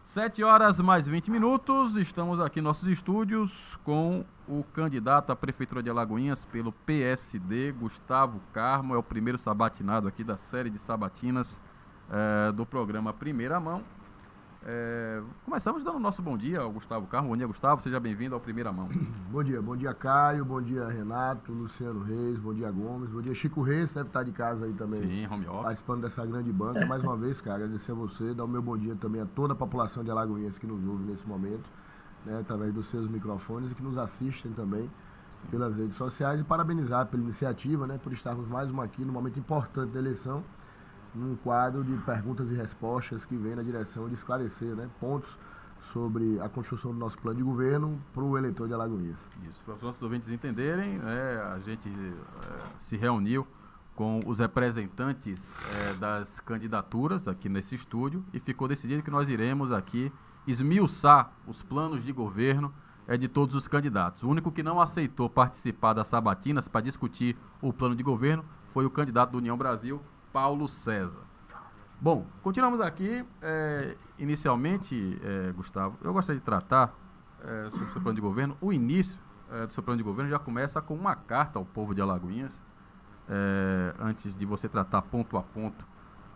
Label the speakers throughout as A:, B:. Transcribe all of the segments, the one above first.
A: 7h mais 20, estamos aqui em nossos estúdios com o candidato à Prefeitura de Alagoinhas pelo PSD, Gustavo Carmo, é o primeiro sabatinado aqui da série de sabatinas do programa Primeira Mão. Começamos dando o nosso bom dia ao Gustavo Carmo. Bom dia, Gustavo, seja bem-vindo ao Primeira Mão.
B: Bom dia Caio, bom dia Renato, Luciano Reis, bom dia Gomes, bom dia Chico Reis, deve estar de casa aí também.
A: Sim, home office.
B: Participando dessa grande banca. Mais uma vez, cara, agradecer a você, dar o meu bom dia também a toda a população de Alagoinhas que nos ouve nesse momento, né, através dos seus microfones e que nos assistem também pelas redes sociais, e parabenizar pela iniciativa, né, por estarmos mais uma aqui no momento importante da eleição, num quadro de perguntas e respostas que vem na direção de esclarecer, né, pontos sobre a construção do nosso plano de governo para o eleitor de Alagoinhas.
A: Isso, para os nossos ouvintes entenderem, a gente se reuniu com os representantes das candidaturas aqui nesse estúdio e ficou decidido que nós iremos aqui esmiuçar os planos de governo de todos os candidatos. O único que não aceitou participar das sabatinas para discutir o plano de governo foi o candidato do União Brasil, Paulo César. Bom, continuamos aqui. Inicialmente, Gustavo, eu gostaria de tratar sobre o seu plano de governo. O início do seu plano de governo já começa com uma carta ao povo de Alagoinhas, antes de você tratar ponto a ponto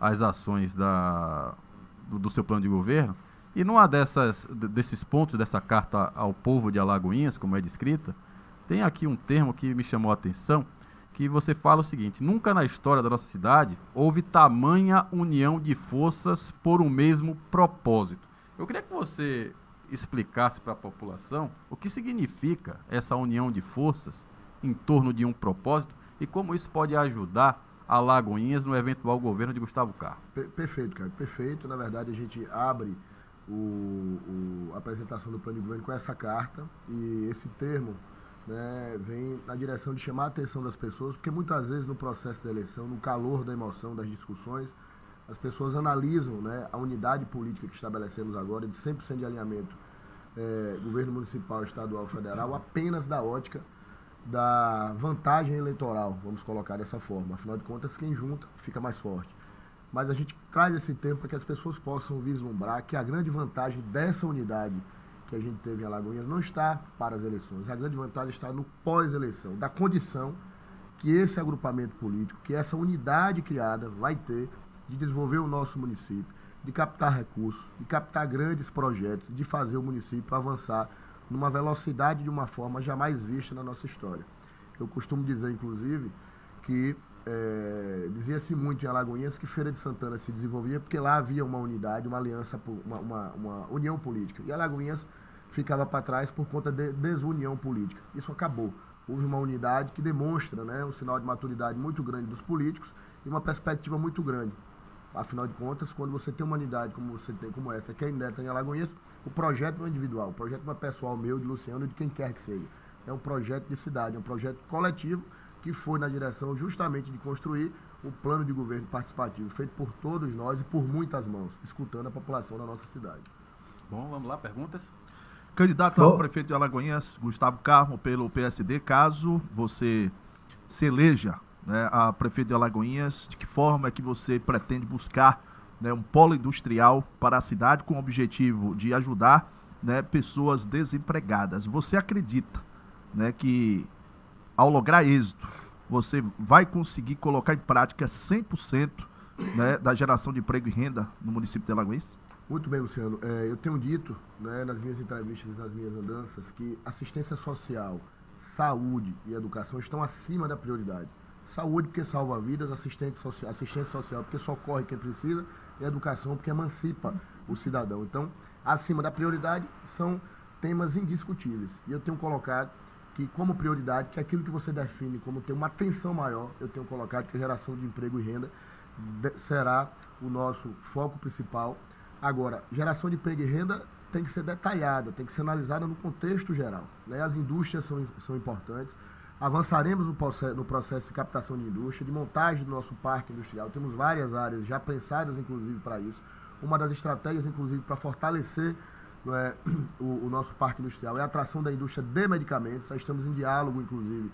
A: as ações do seu plano de governo. E numa desses pontos dessa carta ao povo de Alagoinhas, como é descrita, tem aqui um termo que me chamou a atenção, que você fala o seguinte: nunca na história da nossa cidade houve tamanha união de forças por um mesmo propósito. Eu queria que você explicasse para a população o que significa essa união de forças em torno de um propósito e como isso pode ajudar Alagoinhas no eventual governo de Gustavo Carmo.
B: Perfeito, cara, perfeito. Na verdade, a gente abre a apresentação do plano de governo com essa carta, e esse termo, né, vem na direção de chamar a atenção das pessoas, porque muitas vezes no processo da eleição, no calor da emoção, das discussões, as pessoas analisam, né, a unidade política que estabelecemos agora, de 100% de alinhamento, governo municipal, estadual, federal, apenas da ótica da vantagem eleitoral, vamos colocar dessa forma. Afinal de contas, quem junta fica mais forte. Mas a gente traz esse tempo para que as pessoas possam vislumbrar que a grande vantagem dessa unidade que a gente teve em Alagoinhas não está para as eleições. A grande vantagem está no pós-eleição, da condição que esse agrupamento político, que essa unidade criada vai ter de desenvolver o nosso município, de captar recursos, de captar grandes projetos, de fazer o município avançar numa velocidade de uma forma jamais vista na nossa história. Eu costumo dizer, inclusive, que dizia-se muito em Alagoinhas que Feira de Santana se desenvolvia porque lá havia uma unidade, uma aliança, uma união política. E Alagoinhas ficava para trás por conta de desunião política. Isso acabou. Houve uma unidade que demonstra, né, um sinal de maturidade muito grande dos políticos e uma perspectiva muito grande. Afinal de contas, quando você tem uma unidade como você tem, como essa, que ainda está em Alagoinhas, o projeto não é individual, o projeto não é pessoal meu, de Luciano, de quem quer que seja. É um projeto de cidade, é um projeto coletivo que foi na direção justamente de construir o plano de governo participativo, feito por todos nós e por muitas mãos, escutando a população da nossa cidade.
A: Bom, vamos lá, perguntas?
C: Candidato ao prefeito de Alagoinhas, Gustavo Carmo, pelo PSD, caso você se eleja, né, a prefeito de Alagoinhas, de que forma é que você pretende buscar, né, um polo industrial para a cidade com o objetivo de ajudar, né, pessoas desempregadas? Você acredita, né, que ao lograr êxito, você vai conseguir colocar em prática 100%, né, da geração de emprego e renda no município de Alagoinhas?
B: Muito bem, Luciano. Eu tenho dito, né, nas minhas entrevistas, nas minhas andanças, que assistência social, saúde e educação estão acima da prioridade. Saúde porque salva vidas, assistência social porque socorre quem precisa, e educação porque emancipa o cidadão. Então, acima da prioridade são temas indiscutíveis. E eu tenho colocado que como prioridade, que aquilo que você define como ter uma atenção maior, eu tenho colocado que a geração de emprego e renda será o nosso foco principal. Agora, geração de emprego e renda tem que ser detalhada, tem que ser analisada no contexto geral, né? As indústrias são importantes, avançaremos no processo de captação de indústria, de montagem do nosso parque industrial, temos várias áreas já pensadas, inclusive, para isso. Uma das estratégias, inclusive, para fortalecer o nosso parque industrial é a atração da indústria de medicamentos. Já estamos em diálogo, inclusive,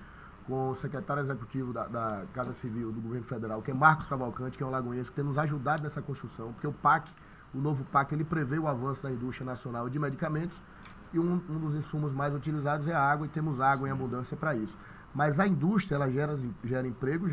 B: com o secretário executivo da Casa Civil do Governo Federal, que é Marcos Cavalcante, que é um alagoense, que tem nos ajudado nessa construção, porque o PAC, O novo PAC ele prevê o avanço da indústria nacional de medicamentos e um dos insumos mais utilizados é a água, e temos água em abundância para isso. Mas a indústria, ela gera emprego,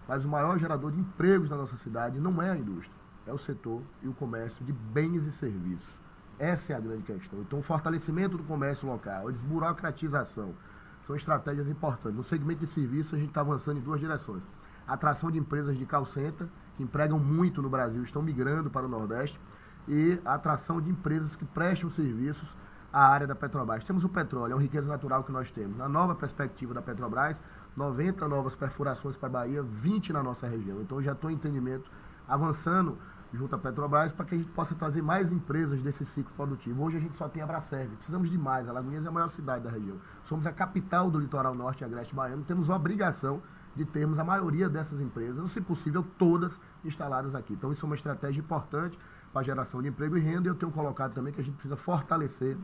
B: mas o maior gerador de empregos na nossa cidade não é a indústria, é o setor e o comércio de bens e serviços. Essa é a grande questão. Então, o fortalecimento do comércio local, a desburocratização, são estratégias importantes. No segmento de serviços, a gente está avançando em 2 direções. A atração de empresas de call center, que empregam muito no Brasil, estão migrando para o Nordeste, e a atração de empresas que prestam serviços à área da Petrobras. Temos o petróleo, é uma riqueza natural que nós temos. Na nova perspectiva da Petrobras, 90 novas perfurações para a Bahia, 20 na nossa região. Então, já estou em entendimento, avançando junto à Petrobras, para que a gente possa trazer mais empresas desse ciclo produtivo. Hoje a gente só tem a Abracerv, precisamos de mais. Alagoinhas é a maior cidade da região. Somos a capital do litoral norte e agreste baiano, temos a obrigação de termos a maioria dessas empresas, ou se possível, todas instaladas aqui. Então, isso é uma estratégia importante para a geração de emprego e renda, e eu tenho colocado também que a gente precisa fortalecer,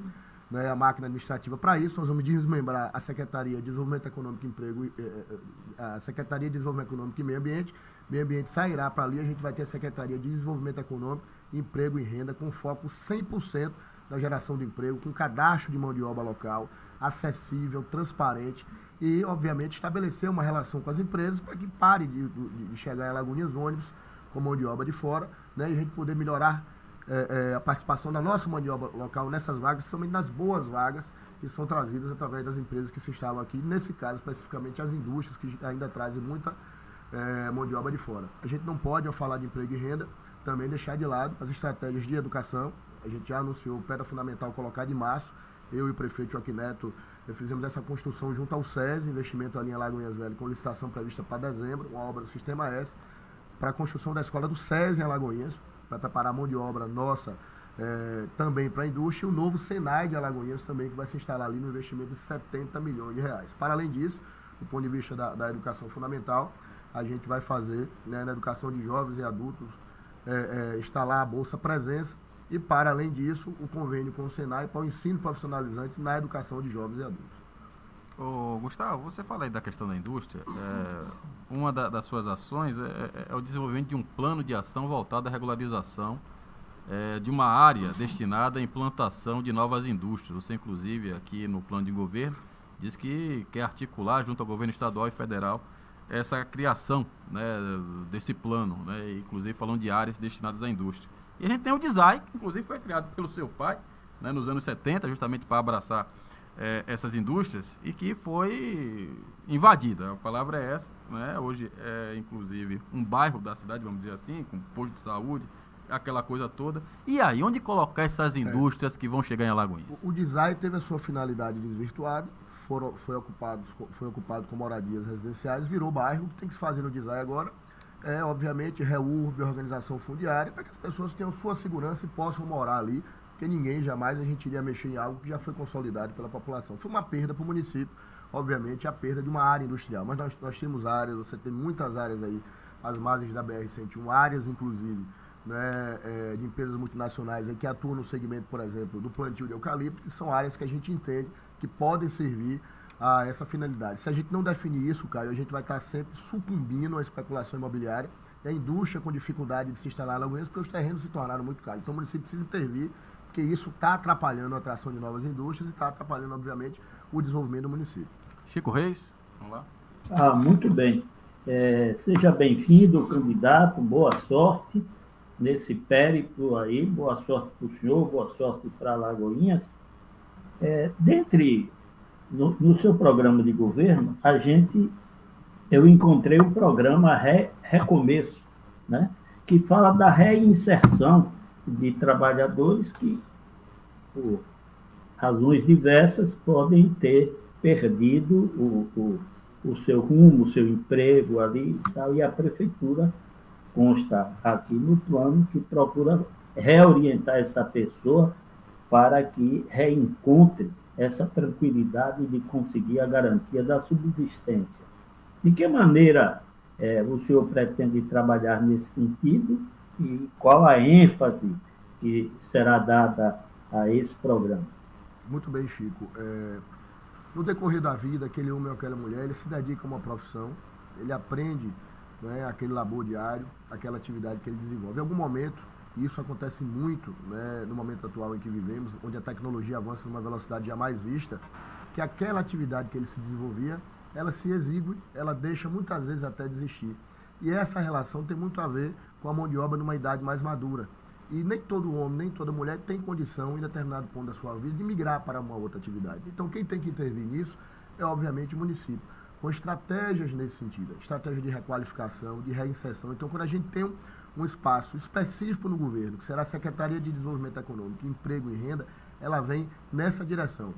B: né, a máquina administrativa para isso. Nós vamos desmembrar a Secretaria de Desenvolvimento Econômico e Emprego, a Secretaria de Desenvolvimento Econômico e Meio Ambiente. Meio Ambiente sairá para ali, a gente vai ter a Secretaria de Desenvolvimento Econômico, Emprego e Renda, com foco 100% da geração de emprego, com cadastro de mão de obra local, acessível, transparente, e, obviamente, estabelecer uma relação com as empresas para que pare de chegar em Alagoinhas ônibus com mão de obra de fora, né, e a gente poder melhorar a participação da nossa mão de obra local nessas vagas, principalmente nas boas vagas que são trazidas através das empresas que se instalam aqui, nesse caso, especificamente, as indústrias que ainda trazem muita mão de obra de fora. A gente não pode, ao falar de emprego e renda, também deixar de lado as estratégias de educação. A gente já anunciou pedra fundamental colocada em março. Eu e o prefeito Joaquim Neto fizemos essa construção junto ao SESI, investimento ali em Alagoinhas Velho, com licitação prevista para dezembro, uma obra do Sistema S, para a construção da escola do SESI em Alagoinhas, para preparar a mão de obra nossa também para a indústria, e o novo Senai de Alagoinhas também, que vai se instalar ali no investimento de 70 milhões de reais. Para além disso, do ponto de vista da educação fundamental, a gente vai fazer, né, na educação de jovens e adultos, instalar a Bolsa Presença, e, para além disso, o convênio com o Senai para o ensino profissionalizante na educação de jovens e adultos.
A: Ô, Gustavo, você fala aí da questão da indústria. Uma das suas ações é o desenvolvimento de um plano de ação voltado à regularização de uma área destinada à implantação de novas indústrias. Você, inclusive, aqui no plano de governo, diz que quer articular junto ao governo estadual e federal essa criação, né, desse plano, né, inclusive falando de áreas destinadas à indústria. E a gente tem o DESAI, que inclusive foi criado pelo seu pai, né, nos anos 70, justamente para abraçar essas indústrias, e que foi invadida, a palavra é essa, né? Hoje é inclusive um bairro da cidade, vamos dizer assim, com posto de saúde, aquela coisa toda. E aí, onde colocar essas indústrias que vão chegar em Alagoinhas?
B: O DESAI teve a sua finalidade desvirtuada, foi ocupado com moradias residenciais, virou bairro. O que tem que se fazer no DESAI agora obviamente, reúbe, organização fundiária, para que as pessoas tenham sua segurança e possam morar ali, porque ninguém jamais a gente iria mexer em algo que já foi consolidado pela população. Foi uma perda para o município, obviamente, a perda de uma área industrial, mas nós temos áreas, você tem muitas áreas aí, as margens da BR-101, áreas, inclusive, né, de empresas multinacionais aí, que atuam no segmento, por exemplo, do plantio de eucalipto, que são áreas que a gente entende que podem servir a essa finalidade. Se a gente não definir isso, Caio, a gente vai estar sempre sucumbindo à especulação imobiliária e à indústria com dificuldade de se instalar em Alagoinhas, porque os terrenos se tornaram muito caros. Então o município precisa intervir, porque isso está atrapalhando a atração de novas indústrias e está atrapalhando, obviamente, o desenvolvimento do município.
A: Chico Reis, vamos lá.
D: Muito bem. Seja bem-vindo, candidato, boa sorte nesse périplo aí, boa sorte para o senhor, boa sorte para Alagoinhas. No seu programa de governo, eu encontrei o programa Recomeço, né, que fala da reinserção de trabalhadores que, por razões diversas, podem ter perdido o seu rumo, o seu emprego ali e tal, e a prefeitura consta aqui no plano que procura reorientar essa pessoa para que reencontre essa tranquilidade de conseguir a garantia da subsistência. De que maneira o senhor pretende trabalhar nesse sentido e qual a ênfase que será dada a esse programa?
B: Muito bem, Chico. No decorrer da vida, aquele homem ou aquela mulher, ele se dedica a uma profissão, ele aprende, né, aquele labor diário, aquela atividade que ele desenvolve. Em algum momento, e isso acontece muito, né, no momento atual em que vivemos, onde a tecnologia avança numa velocidade jamais vista, que aquela atividade que ele se desenvolvia, ela se exigue, ela deixa muitas vezes até desistir. E essa relação tem muito a ver com a mão de obra numa idade mais madura. E nem todo homem, nem toda mulher tem condição, em determinado ponto da sua vida, de migrar para uma outra atividade. Então, quem tem que intervir nisso é, obviamente, o município, com estratégias nesse sentido, estratégia de requalificação, de reinserção. Então, quando a gente tem um espaço específico no governo, que será a Secretaria de Desenvolvimento Econômico, Emprego e Renda, ela vem nessa direção,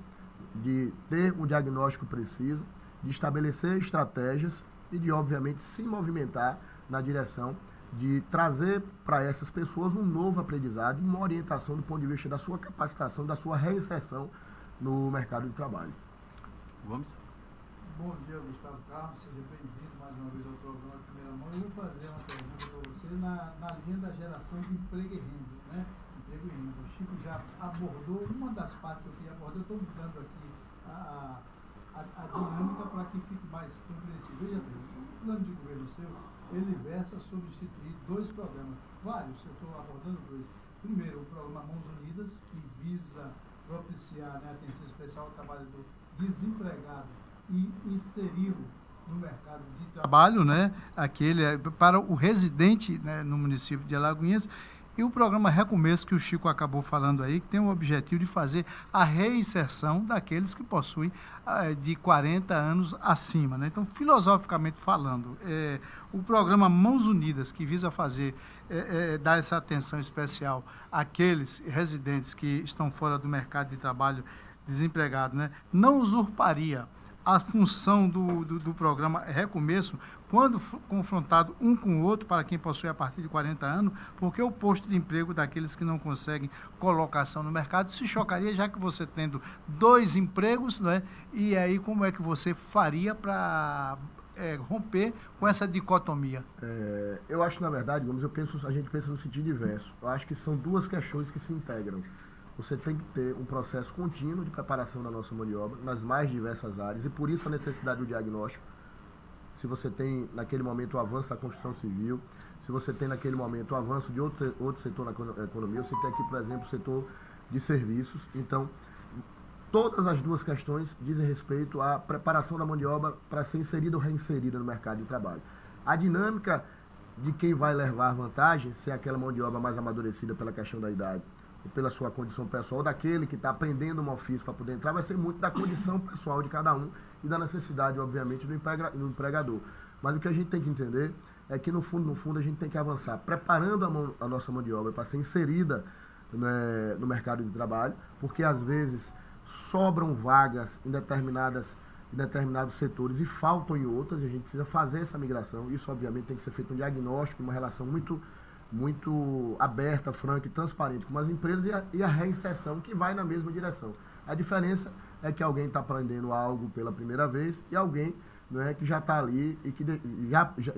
B: de ter um diagnóstico preciso, de estabelecer estratégias e de, obviamente, se movimentar na direção de trazer para essas pessoas um novo aprendizado e uma orientação do ponto de vista da sua capacitação, da sua reinserção no mercado de trabalho.
A: Vamos?
E: Bom dia, Gustavo Carlos, seja bem-vindo mais uma vez ao programa Primeira Mão. Eu vou fazer uma pergunta para você na linha da geração de emprego e renda, né? Emprego e renda. O Chico já abordou uma das partes que eu queria abordar. Eu estou mudando aqui a dinâmica para que fique mais compreensível. Veja bem, o plano de governo seu, ele versa substituir dois programas, vários, eu estou abordando dois. Primeiro, o programa Mãos Unidas, que visa propiciar, né, atenção especial ao trabalho do desempregado e inseri-lo no mercado de trabalho, né, aquele para o residente, né, no município de Alagoinhas. E o programa Recomeço, que o Chico acabou falando aí, que tem o objetivo de fazer a reinserção daqueles que possuem de 40 anos acima, né? Então, filosoficamente falando, o programa Mãos Unidas, que visa fazer, dar essa atenção especial àqueles residentes que estão fora do mercado de trabalho, desempregados, né, não usurparia a função do programa Recomeço, quando confrontado um com o outro, para quem possui a partir de 40 anos, porque o posto de emprego daqueles que não conseguem colocação no mercado se chocaria, já que você tendo dois empregos, né? E aí como é que você faria para romper com essa dicotomia?
B: Eu acho, na verdade, a gente pensa no sentido inverso. Eu acho que são duas questões que se integram. Você tem que ter um processo contínuo de preparação da nossa mão de obra nas mais diversas áreas, e por isso a necessidade do diagnóstico. Se você tem, naquele momento, o avanço da construção civil, se você tem, naquele momento, o avanço de outro setor na economia, você tem aqui, por exemplo, o setor de serviços. Então, todas as duas questões dizem respeito à preparação da mão de obra para ser inserida ou reinserida no mercado de trabalho. A dinâmica de quem vai levar vantagem, se é aquela mão de obra mais amadurecida pela questão da idade, ou pela sua condição pessoal, ou daquele que está aprendendo um ofício para poder entrar, vai ser muito da condição pessoal de cada um e da necessidade, obviamente, do empregador. Mas o que a gente tem que entender é que, no fundo, a gente tem que avançar, preparando a nossa mão de obra para ser inserida, né, no mercado de trabalho, porque, às vezes, sobram vagas em determinados setores e faltam em outras, e a gente precisa fazer essa migração. Isso, obviamente, tem que ser feito um diagnóstico, uma relação muito aberta, franca e transparente com as empresas, e a reinserção que vai na mesma direção. A diferença é que alguém está aprendendo algo pela primeira vez e alguém, né, que já está ali e que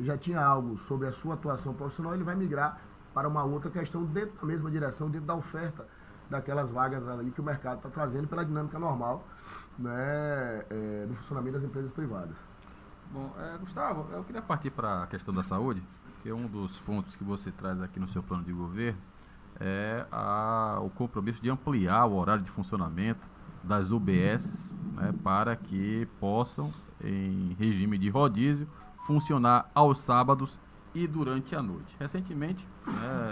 B: já tinha algo sobre a sua atuação profissional, ele vai migrar para uma outra questão dentro da mesma direção, dentro da oferta daquelas vagas ali que o mercado está trazendo pela dinâmica normal, né, do funcionamento das empresas privadas.
A: Bom, Gustavo, eu queria partir para a questão da saúde, que um dos pontos que você traz aqui no seu plano de governo é o compromisso de ampliar o horário de funcionamento das UBS, né, para que possam, em regime de rodízio, funcionar aos sábados e durante a noite. Recentemente,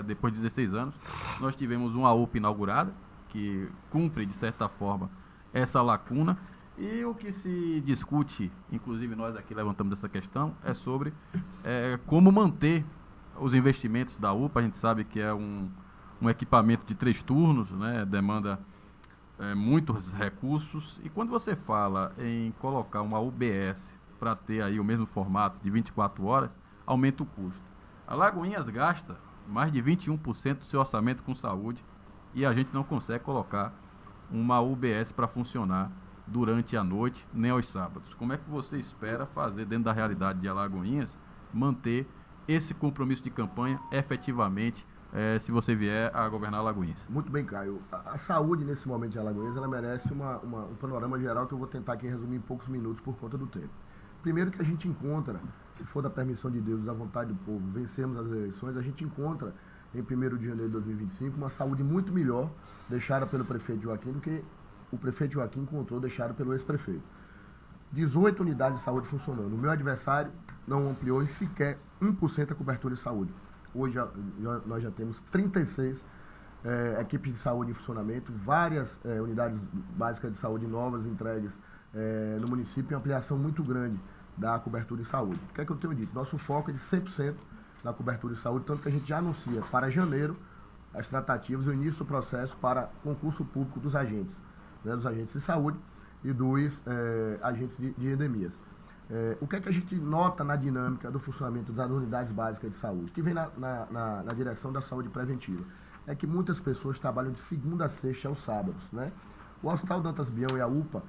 A: depois de 16 anos, nós tivemos uma UPA inaugurada, que cumpre, de certa forma, essa lacuna. E o que se discute, inclusive nós aqui levantamos essa questão, é sobre como manter os investimentos da UPA. A gente sabe que é um equipamento de 3 turnos, né, demanda muitos recursos. E quando você fala em colocar uma UBS para ter aí o mesmo formato de 24 horas, aumenta o custo. Alagoinhas gasta mais de 21% do seu orçamento com saúde e a gente não consegue colocar uma UBS para funcionar durante a noite, nem aos sábados. Como é que você espera fazer, dentro da realidade de Alagoinhas, manter esse compromisso de campanha efetivamente, se você vier a governar Alagoinhas?
B: Muito bem, Caio. A saúde, nesse momento de Alagoinhas, ela merece um panorama geral que eu vou tentar aqui resumir em poucos minutos por conta do tempo. Primeiro, que a gente encontra, se for da permissão de Deus, da vontade do povo, vencemos as eleições, a gente encontra em 1º de janeiro de 2025, uma saúde muito melhor deixada pelo prefeito Joaquim do que o prefeito Joaquim encontrou deixada pelo ex-prefeito. 18 unidades de saúde funcionando. O meu adversário não ampliou em sequer 1% a cobertura de saúde. Hoje nós já temos 36 equipes de saúde em funcionamento, várias unidades básicas de saúde novas entregues no município, e uma ampliação muito grande da cobertura de saúde. O que é que eu tenho dito? Nosso foco é de 100% na cobertura de saúde, tanto que a gente já anuncia para janeiro as tratativas, o início do processo para concurso público dos agentes, né, dos agentes de saúde e dos agentes de endemias. O que é que a gente nota na dinâmica do funcionamento das unidades básicas de saúde, que vem na direção da saúde preventiva? É que muitas pessoas trabalham de segunda a sexta aos sábados, né? O Hospital Dantas Bião e a UPA,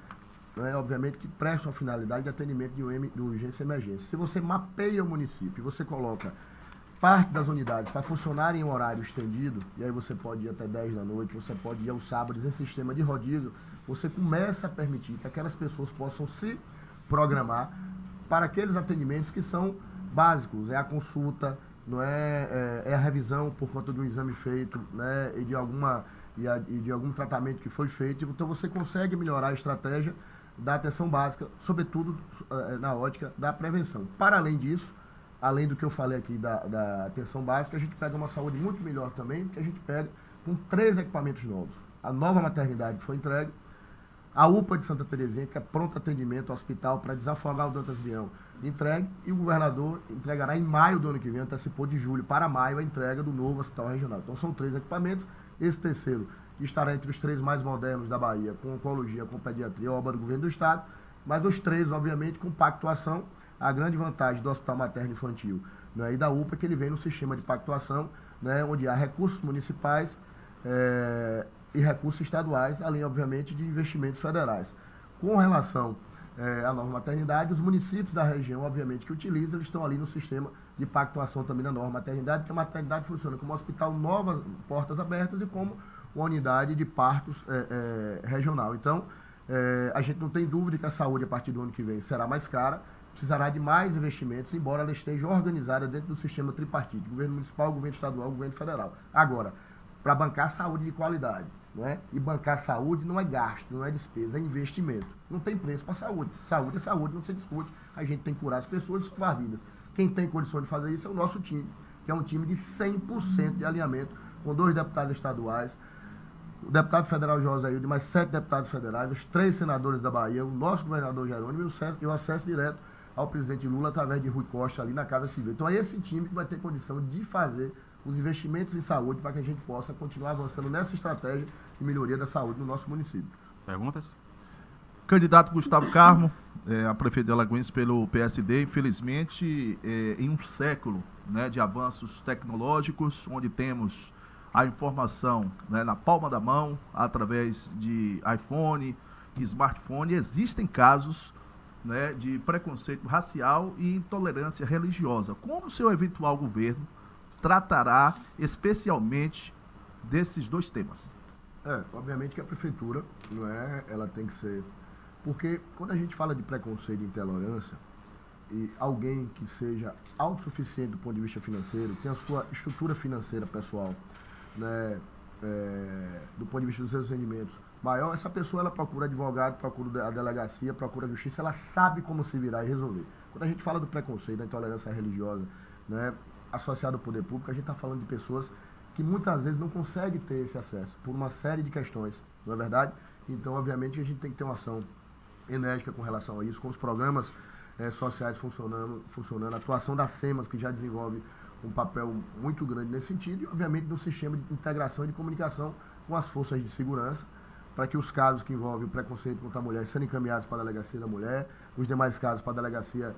B: né, obviamente, que prestam a finalidade de atendimento de urgência e emergência. Se você mapeia o município e você coloca parte das unidades para funcionar em um horário estendido, e aí você pode ir até 10 da noite, você pode ir aos sábados em sistema de rodízio, você começa a permitir que aquelas pessoas possam se programar para aqueles atendimentos que são básicos, é a consulta, não é a revisão por conta do exame feito, né, e de algum tratamento que foi feito. Então você consegue melhorar a estratégia da atenção básica, sobretudo na ótica da prevenção. Para além disso, além do que eu falei aqui da atenção básica, a gente pega uma saúde muito melhor também, porque a gente pega com 3 equipamentos novos. A nova maternidade que foi entregue, a UPA de Santa Terezinha, que é pronto atendimento ao hospital para desafogar o Dantas Bião, entregue, e o governador entregará em maio do ano que vem, antecipou de julho para maio a entrega do novo hospital regional. Então são 3 equipamentos, esse terceiro que estará entre os 3 mais modernos da Bahia, com oncologia, com pediatria, obra do governo do estado, mas os 3, obviamente, com pactuação. A grande vantagem do Hospital Materno Infantil, né, e da UPA é que ele vem no sistema de pactuação, né, onde há recursos municipais e recursos estaduais, além, obviamente, de investimentos federais. Com relação à nova maternidade, os municípios da região, obviamente, que utilizam, eles estão ali no sistema de pactuação também da nova maternidade, porque a maternidade funciona como hospital novas, portas abertas, e como uma unidade de partos regional. Então, a gente não tem dúvida que a saúde, a partir do ano que vem, será mais cara, precisará de mais investimentos, embora ela esteja organizada dentro do sistema tripartite, governo municipal, governo estadual, governo federal. Agora, para bancar saúde de qualidade, não é? E bancar saúde não é gasto, não é despesa, é investimento. Não tem preço para saúde. Saúde é saúde, não se discute. A gente tem que curar as pessoas e salvar vidas. Quem tem condições de fazer isso é o nosso time, que é um time de 100% de alinhamento, com 2 deputados estaduais, o deputado federal José Hilde, mais 7 deputados federais, os 3 senadores da Bahia, o nosso governador Jerônimo e o acesso direto ao presidente Lula através de Rui Costa ali na Casa Civil. Então é esse time que vai ter condição de fazer os investimentos em saúde para que a gente possa continuar avançando nessa estratégia de melhoria da saúde no nosso município.
A: Perguntas?
C: Candidato Gustavo Carmo, a prefeito de Alagoinhas pelo PSD, infelizmente, em um século, né, de avanços tecnológicos, onde temos a informação, né, na palma da mão, através de iPhone, smartphone, existem casos, né, de preconceito racial e intolerância religiosa. Como o seu eventual governo tratará especialmente desses 2 temas?
B: Obviamente que a prefeitura, não é, ela tem que ser... Porque quando a gente fala de preconceito e intolerância, e alguém que seja autossuficiente do ponto de vista financeiro, tem a sua estrutura financeira pessoal, né, do ponto de vista dos seus rendimentos maior, essa pessoa ela procura advogado, procura a delegacia, procura a justiça, ela sabe como se virar e resolver. Quando a gente fala do preconceito, da intolerância religiosa, né, associado ao poder público, a gente está falando de pessoas que muitas vezes não conseguem ter esse acesso por uma série de questões, não é verdade? Então, obviamente, a gente tem que ter uma ação enérgica com relação a isso, com os programas sociais funcionando, a atuação das SEMAS, que já desenvolve um papel muito grande nesse sentido, e, obviamente, no sistema de integração e de comunicação com as forças de segurança, para que os casos que envolvem o preconceito contra a mulher sejam encaminhados para a delegacia da mulher, os demais casos para a delegacia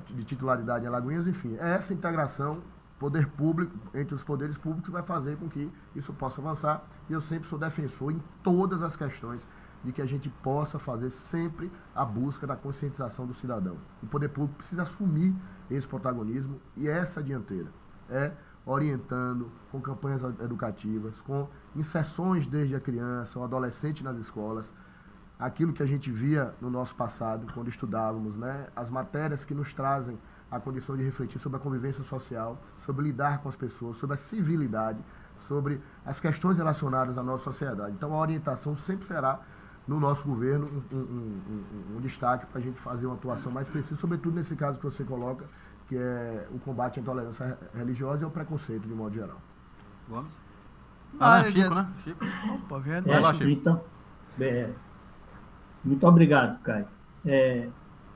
B: de titularidade em Alagoinhas, enfim. É essa integração, poder público, entre os poderes públicos, que vai fazer com que isso possa avançar. E eu sempre sou defensor em todas as questões de que a gente possa fazer sempre a busca da conscientização do cidadão. O poder público precisa assumir esse protagonismo e essa dianteira. Orientando, com campanhas educativas, com inserções desde a criança, o adolescente nas escolas, aquilo que a gente via no nosso passado, quando estudávamos, né, as matérias que nos trazem a condição de refletir sobre a convivência social, sobre lidar com as pessoas, sobre a civilidade, sobre as questões relacionadas à nossa sociedade. Então, a orientação sempre será, no nosso governo, um destaque para a gente fazer uma atuação mais precisa, sobretudo nesse caso que você coloca, que é o combate à intolerância religiosa e ao preconceito, de modo geral.
A: Gomes?
F: Chico,
A: né? Chico.
F: Opa, verdade.
A: Vai lá, Chico.
D: Então, muito obrigado, Caio.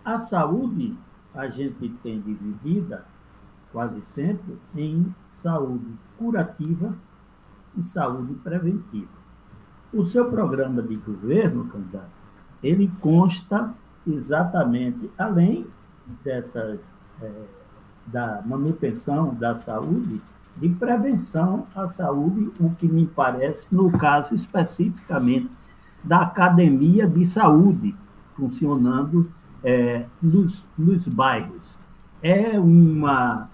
D: A saúde a gente tem dividida quase sempre em saúde curativa e saúde preventiva. O seu programa de governo, candidato, ele consta exatamente, além da manutenção da saúde, de prevenção à saúde, o que me parece, no caso especificamente da Academia de Saúde, funcionando nos bairros. É uma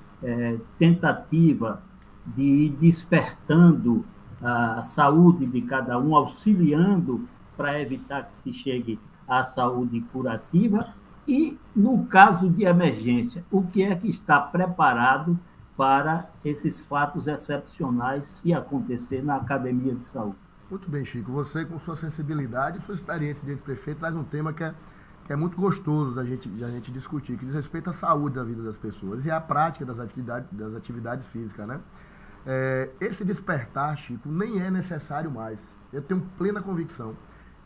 D: tentativa de ir despertando a saúde de cada um, auxiliando para evitar que se chegue à saúde curativa. E, no caso de emergência, o que é que está preparado para esses fatos excepcionais se acontecer na Academia de Saúde?
B: Muito bem, Chico. Você, com sua sensibilidade e sua experiência de ex-prefeito, traz um tema que é muito gostoso da gente discutir, que diz respeito à saúde da vida das pessoas e à prática das atividades físicas, né? Esse despertar, Chico, nem é necessário mais. Eu tenho plena convicção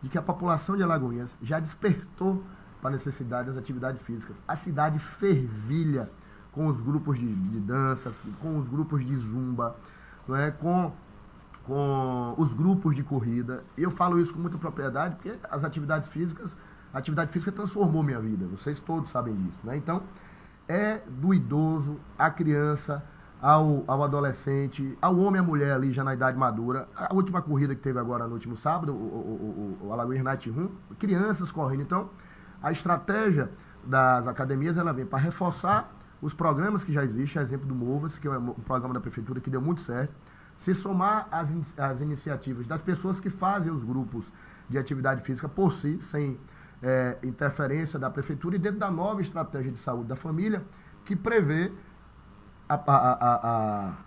B: de que a população de Alagoinhas já despertou para a necessidade das atividades físicas. A cidade fervilha com os grupos de danças, com os grupos de zumba, não é? com os grupos de corrida. Eu falo isso com muita propriedade porque a atividade física transformou minha vida. Vocês todos sabem disso, né? Então, do idoso, à criança, ao adolescente, ao homem e à mulher ali já na idade madura. A última corrida que teve agora no último sábado, o Alagoinhas Night Run, crianças correndo. Então, a estratégia das academias, ela vem para reforçar os programas que já existem, exemplo do Movas, que é um programa da prefeitura que deu muito certo, se somar às iniciativas das pessoas que fazem os grupos de atividade física por si, sem interferência da prefeitura, e dentro da nova estratégia de saúde da família, que prevê a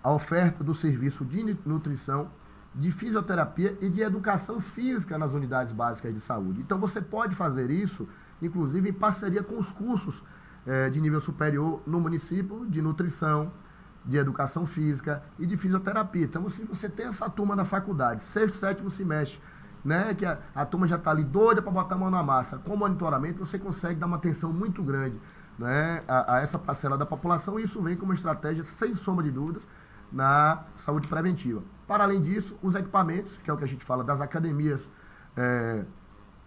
B: oferta do serviço de nutrição, de fisioterapia e de educação física nas unidades básicas de saúde. Então, você pode fazer isso, inclusive, em parceria com os cursos de nível superior no município, de nutrição, de educação física e de fisioterapia. Então, se você tem essa turma na faculdade, sexto, sétimo semestre, né, que a turma já está ali doida para botar a mão na massa, com monitoramento, você consegue dar uma atenção muito grande, né, a essa parcela da população, e isso vem como estratégia, sem sombra de dúvidas, na saúde preventiva. Para além disso, os equipamentos, que é o que a gente fala das academias,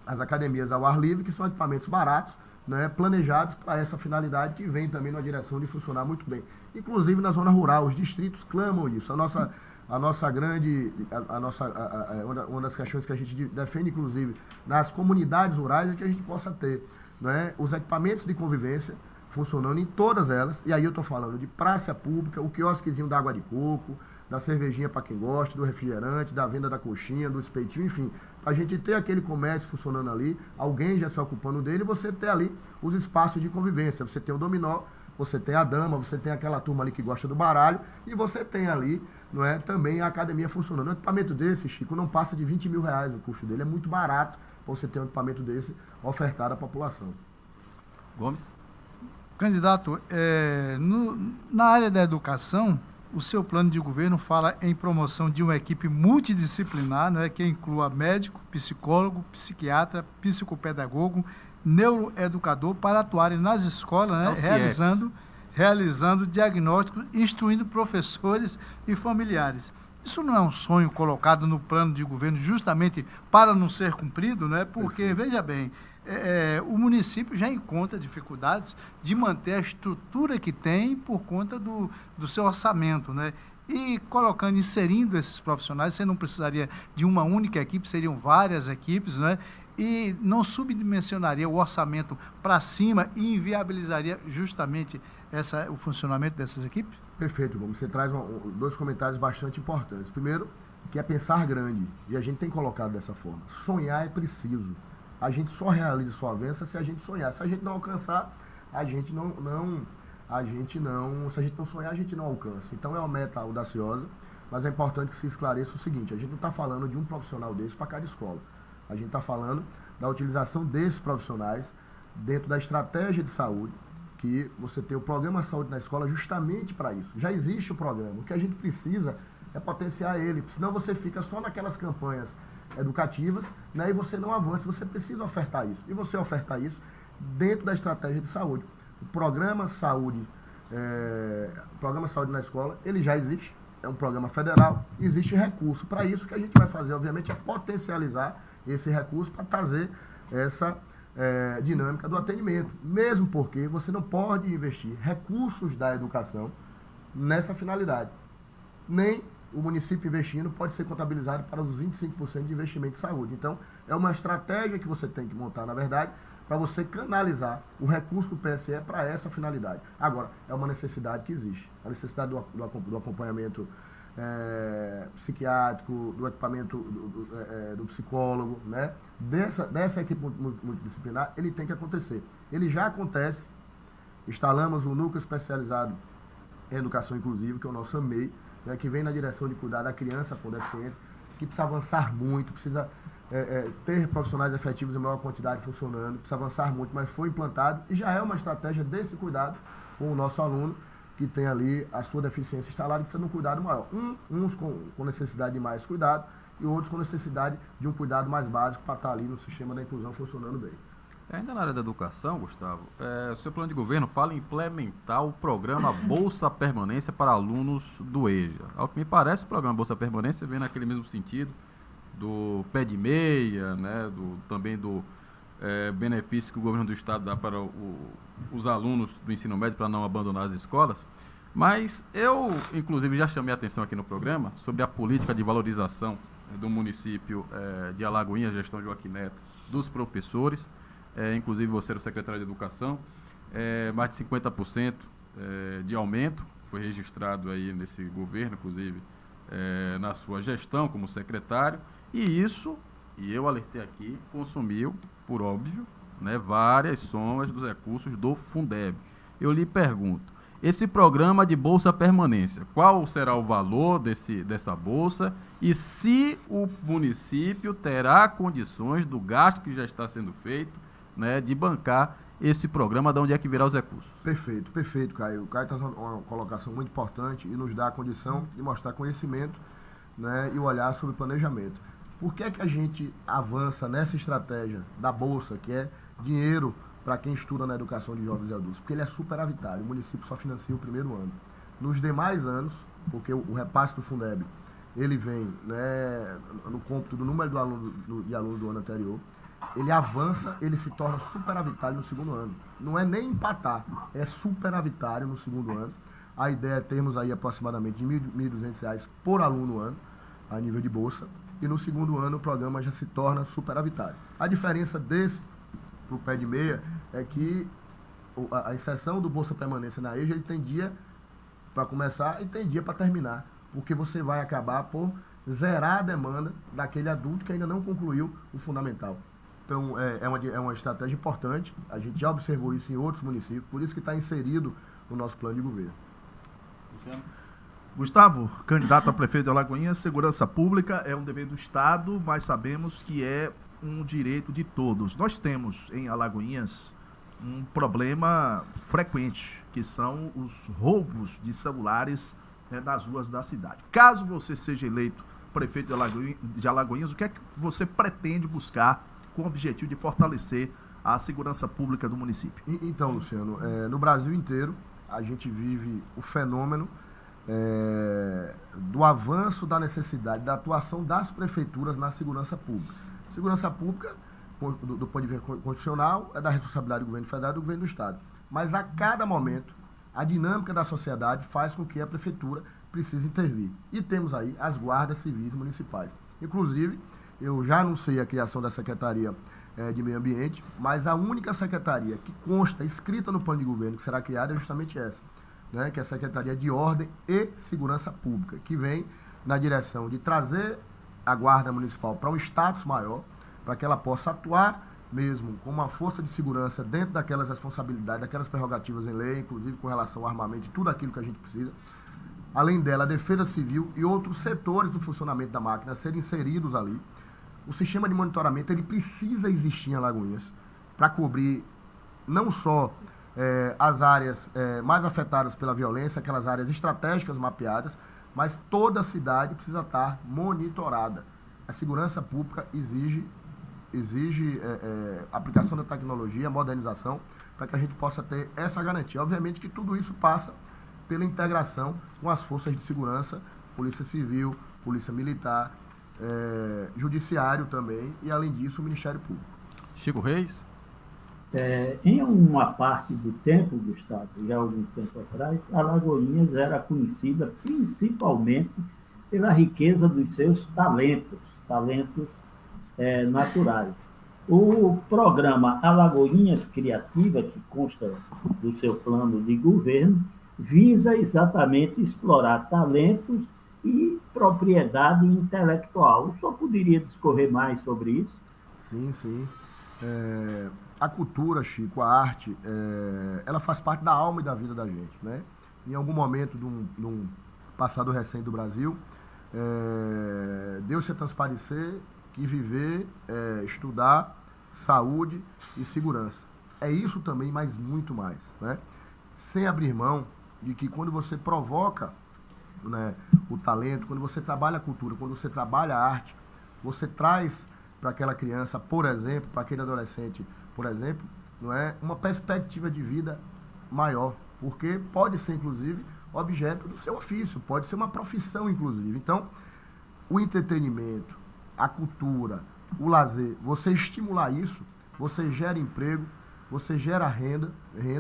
B: as academias ao ar livre, que são equipamentos baratos, né, planejados para essa finalidade, que vem também na direção de funcionar muito bem. Inclusive na zona rural, os distritos clamam isso. Uma das questões que a gente defende, inclusive, nas comunidades rurais, é que a gente possa ter, né, os equipamentos de convivência funcionando em todas elas, e aí eu estou falando de praça pública, o quiosquezinho da água de coco, da cervejinha para quem gosta, do refrigerante, da venda da coxinha, do espetinho, enfim, para a gente ter aquele comércio funcionando ali, alguém já se ocupando dele, e você ter ali os espaços de convivência. Você tem o dominó, você tem a dama, você tem aquela turma ali que gosta do baralho, e você tem ali, não é, também a academia funcionando. Um equipamento desse, Chico, não passa de R$20 mil, o custo dele é muito barato para você ter um equipamento desse ofertado à população.
A: Gomes?
F: Candidato, na área da educação, o seu plano de governo fala em promoção de uma equipe multidisciplinar, né, que inclua médico, psicólogo, psiquiatra, psicopedagogo, neuroeducador, para atuarem nas escolas, né, realizando diagnósticos, instruindo professores e familiares. Isso não é um sonho colocado no plano de governo justamente para não ser cumprido, né? Porque, veja bem, o município já encontra dificuldades de manter a estrutura que tem por conta do seu orçamento, né? E inserindo esses profissionais, você não precisaria de uma única equipe, seriam várias equipes, né? E não subdimensionaria o orçamento para cima e inviabilizaria justamente o funcionamento dessas equipes?
B: Perfeito, Gomes. Você traz dois comentários bastante importantes. Primeiro, que é pensar grande, e a gente tem colocado dessa forma. Sonhar é preciso. A gente só realiza sua avança se a gente sonhar. Se a gente não alcançar, a gente não, se a gente não sonhar, a gente não alcança. Então é uma meta audaciosa, mas é importante que se esclareça o seguinte: a gente não está falando de um profissional desse para cada escola. A gente está falando da utilização desses profissionais dentro da estratégia de saúde, que você tem o programa Saúde na Escola justamente para isso. Já existe o programa. O que a gente precisa é potenciar ele, senão você fica só naquelas campanhas educativas, né, e você não avança. Você precisa ofertar isso. E você ofertar isso dentro da estratégia de saúde. O programa Saúde na Escola, ele já existe. É um programa federal, existe recurso. Para isso, o que a gente vai fazer, obviamente, é potencializar esse recurso para trazer essa dinâmica do atendimento. Mesmo porque você não pode investir recursos da educação nessa finalidade. Nem o município investindo pode ser contabilizado para os 25% de investimento em saúde. Então, é uma estratégia que você tem que montar, na verdade, para você canalizar o recurso do PSE para essa finalidade. Agora, é uma necessidade que existe. A necessidade do acompanhamento psiquiátrico, do equipamento do psicólogo, né? Dessa equipe multidisciplinar, ele tem que acontecer. Ele já acontece. Instalamos um núcleo especializado em educação inclusiva, que é o nosso AMEI, né, que vem na direção de cuidar da criança com deficiência, que precisa avançar muito, precisa ter profissionais efetivos em maior quantidade funcionando, precisa avançar muito, mas foi implantado e já é uma estratégia desse cuidado com o nosso aluno, que tem ali a sua deficiência instalada e precisa de um cuidado maior. Uns com necessidade de mais cuidado e outros com necessidade de um cuidado mais básico para estar ali no sistema da inclusão funcionando bem.
A: Ainda na área da educação, Gustavo, o seu plano de governo fala em implementar o programa Bolsa Permanência para alunos do EJA. Ao que me parece, o programa Bolsa Permanência vem naquele mesmo sentido do pé de meia, né, também do benefício que o governo do estado dá para os alunos do ensino médio para não abandonar as escolas. Mas eu, inclusive, já chamei a atenção aqui no programa sobre a política de valorização do município de Alagoinhas, gestão Joaquim Neto, dos professores. Inclusive você era o secretário de Educação, mais de 50% de aumento foi registrado aí nesse governo, inclusive na sua gestão como secretário, e isso, e eu alertei aqui, consumiu, por óbvio, né, várias somas dos recursos do Fundeb. Eu lhe pergunto, esse programa de Bolsa Permanência, qual será o valor dessa bolsa e se o município terá condições do gasto que já está sendo feito, né, de bancar esse programa, de onde é que virá os recursos?
B: Perfeito, Caio. O Caio está fazendo uma colocação muito importante e nos dá a condição de mostrar conhecimento, né, e o olhar sobre planejamento. Por que é que a gente avança nessa estratégia da Bolsa, que é dinheiro para quem estuda na educação de jovens e adultos? Porque ele é superavitário, o município só financia o primeiro ano. Nos demais anos, porque o repasse do Fundeb, ele vem, né, no cômputo do número de alunos do ano anterior, ele avança, ele se torna superavitário no segundo ano. Não é nem empatar, é superavitário no segundo ano. A ideia é termos aí aproximadamente de R$ 1.200 por aluno ano, a nível de bolsa, e no segundo ano o programa já se torna superavitário. A diferença desse para o pé de meia é que a inserção do Bolsa Permanência na EJA, ele tem dia para começar e tem dia para terminar, porque você vai acabar por zerar a demanda daquele adulto que ainda não concluiu o fundamental. Então, é uma estratégia importante, a gente já observou isso em outros municípios, por isso que está inserido no nosso plano de governo.
C: Gustavo, candidato a prefeito de Alagoinhas, segurança pública é um dever do Estado, mas sabemos que é um direito de todos. Nós temos em Alagoinhas um problema frequente, que são os roubos de celulares, né, das ruas da cidade. Caso você seja eleito prefeito de Alagoinhas, o que é que você pretende buscar com o objetivo de fortalecer a segurança pública do município?
B: Então, Luciano, no Brasil inteiro, a gente vive o fenômeno do avanço da necessidade da atuação das prefeituras na segurança pública. Segurança pública, do ponto de vista constitucional, é da responsabilidade do governo federal e do governo do estado. Mas a cada momento, a dinâmica da sociedade faz com que a prefeitura precise intervir. E temos aí as guardas civis municipais. Inclusive, eu já anunciei a criação da Secretaria de Meio Ambiente, mas a única secretaria que consta, escrita no plano de governo, que será criada é justamente essa, né, que é a Secretaria de Ordem e Segurança Pública, que vem na direção de trazer a Guarda Municipal para um status maior, para que ela possa atuar mesmo com uma força de segurança dentro daquelas responsabilidades, daquelas prerrogativas em lei, inclusive com relação ao armamento e tudo aquilo que a gente precisa. Além dela, a defesa civil e outros setores do funcionamento da máquina serem inseridos ali. O sistema de monitoramento ele precisa existir em Alagoinhas para cobrir não só as áreas mais afetadas pela violência, aquelas áreas estratégicas mapeadas, mas toda a cidade precisa estar monitorada. A segurança pública exige aplicação da tecnologia, modernização, para que a gente possa ter essa garantia. Obviamente que tudo isso passa pela integração com as forças de segurança, Polícia Civil, Polícia Militar, Judiciário também, e além disso o Ministério Público.
A: Chico Reis?
D: Em uma parte do tempo, Gustavo, já há algum tempo atrás, Alagoinhas era conhecida principalmente pela riqueza dos seus talentos naturais. O programa Alagoinhas Criativa, que consta do seu plano de governo, visa exatamente explorar talentos e propriedade intelectual. O senhor poderia discorrer mais sobre isso?
B: Sim. A cultura, Chico, a arte, ela faz parte da alma e da vida da gente, né? Em algum momento de um passado recente do Brasil, deu-se a transparecer que viver, estudar, saúde e segurança. É isso também, mas muito mais, né? Sem abrir mão de que quando você provoca, né, o talento, quando você trabalha a cultura, quando você trabalha a arte, você traz para aquela criança, por exemplo, para aquele adolescente, por exemplo, não é, uma perspectiva de vida maior, porque pode ser, inclusive, objeto do seu ofício, pode ser uma profissão, inclusive. Então, o entretenimento, a cultura, o lazer, você estimular isso, você gera emprego, você gera renda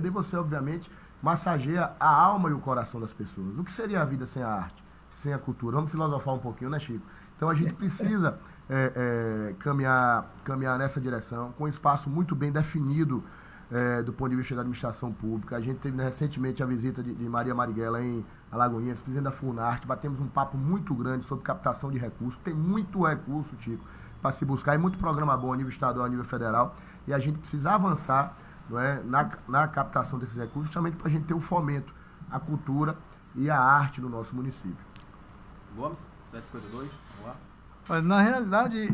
B: e você, obviamente, massageia a alma e o coração das pessoas. O que seria a vida sem a arte, sem a cultura? Vamos filosofar um pouquinho, né, Chico? Então, a gente precisa caminhar nessa direção, com um espaço muito bem definido do ponto de vista da administração pública. A gente teve recentemente a visita de Maria Marighella em Alagoinhas, presidente da Funarte, batemos um papo muito grande sobre captação de recursos. Tem muito recurso, Chico, para se buscar, e muito programa bom a nível estadual, a nível federal, e a gente precisa avançar, não é, na captação desses recursos, justamente para a gente ter o fomento à cultura e à arte no nosso município.
A: Gomes, 752, vamos lá.
F: Olha, na realidade,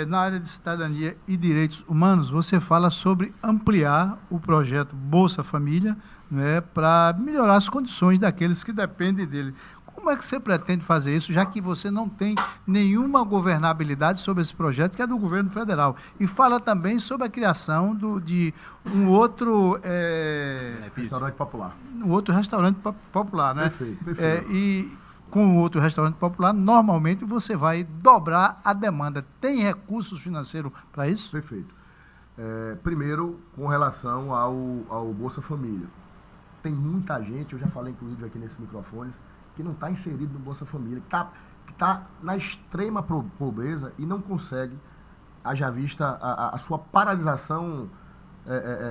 F: na área de cidadania e direitos humanos, você fala sobre ampliar o projeto Bolsa Família, né, para melhorar as condições daqueles que dependem dele. Como é que você pretende fazer isso, já que você não tem nenhuma governabilidade sobre esse projeto, que é do governo federal? E fala também sobre a criação de um outro...
B: Restaurante popular.
F: Um outro restaurante popular, né?
B: Perfeito.
F: E com o outro restaurante popular, normalmente você vai dobrar a demanda. Tem recursos financeiros para isso?
B: Perfeito. Primeiro, com relação ao Bolsa Família. Tem muita gente, eu já falei inclusive aqui nesses microfones, que não está inserido no Bolsa Família, que tá na extrema pobreza e não consegue, haja vista a sua paralisação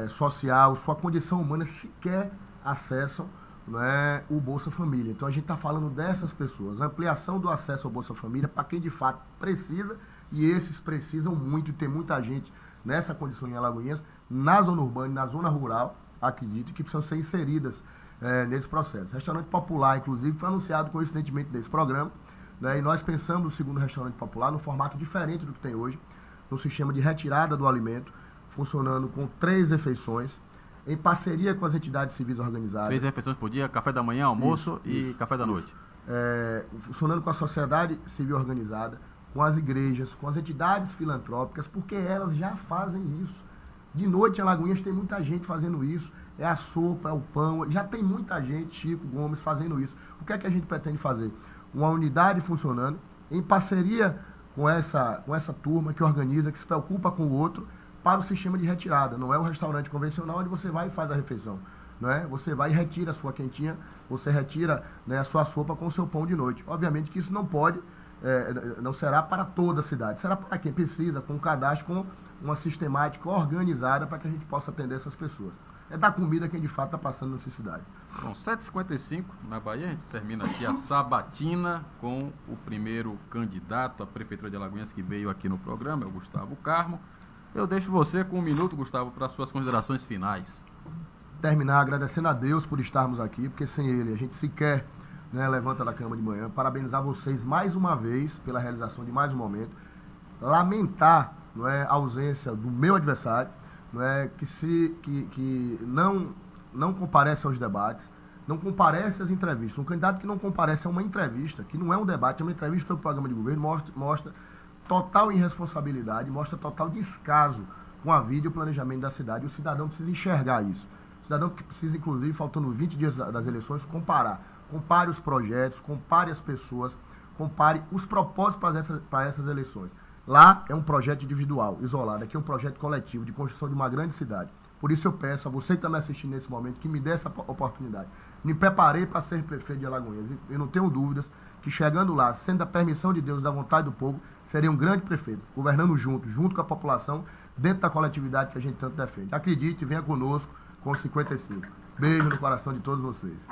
B: social, sua condição humana, sequer acessam, não é, o Bolsa Família. Então a gente está falando dessas pessoas, ampliação do acesso ao Bolsa Família para quem de fato precisa, e esses precisam muito, e tem muita gente nessa condição em Alagoinhas, na zona urbana e na zona rural, acredito, que precisam ser inseridas nesse processo. Restaurante popular, inclusive, foi anunciado coincidentemente desse programa, né, e nós pensamos o segundo restaurante popular no formato diferente do que tem hoje, no sistema de retirada do alimento, funcionando com 3 refeições, em parceria com as entidades civis organizadas.
A: 3 refeições por dia, café da manhã, almoço e café da noite.
B: Funcionando com a sociedade civil organizada, com as igrejas, com as entidades filantrópicas, porque elas já fazem isso. De noite em Alagoinhas tem muita gente fazendo isso, é a sopa, é o pão, já tem muita gente, Chico Gomes, fazendo isso. O que é que a gente pretende fazer? Uma unidade funcionando, em parceria com essa turma que organiza, que se preocupa com o outro, para o sistema de retirada. Não é o restaurante convencional onde você vai e faz a refeição, não é? Você vai e retira a sua quentinha, você retira, né, a sua sopa com o seu pão de noite. Obviamente que isso não pode, não será para toda a cidade, será para quem precisa, com um cadastro, com uma sistemática organizada para que a gente possa atender essas pessoas. É dar comida a quem de fato está passando necessidade.
A: Bom, 7h55 na Bahia, a gente termina aqui a sabatina com o primeiro candidato à Prefeitura de Alagoinhas que veio aqui no programa, é o Gustavo Carmo. Eu deixo você com 1 minuto, Gustavo, para as suas considerações finais.
B: Terminar agradecendo a Deus por estarmos aqui, porque sem Ele a gente sequer, né, levanta da cama de manhã. Parabenizar vocês mais uma vez pela realização de mais um momento. Lamentar, não é, a ausência do meu adversário, não é, que não comparece aos debates, não comparece às entrevistas. Um candidato que não comparece a uma entrevista, que não é um debate, é uma entrevista do programa de governo, mostra total irresponsabilidade, mostra total descaso com a vida e o planejamento da cidade. E o cidadão precisa enxergar isso. O cidadão que precisa, inclusive, faltando 20 dias das eleições, comparar. Compare os projetos, compare as pessoas, compare os propósitos para essas eleições. Lá é um projeto individual, isolado. Aqui é um projeto coletivo, de construção de uma grande cidade. Por isso eu peço a você que está me assistindo nesse momento, que me dê essa oportunidade. Me preparei para ser prefeito de Alagoinhas. E eu não tenho dúvidas que chegando lá, sendo a permissão de Deus, da vontade do povo, serei um grande prefeito, governando junto com a população, dentro da coletividade que a gente tanto defende. Acredite, venha conosco com os 55. Beijo no coração de todos vocês.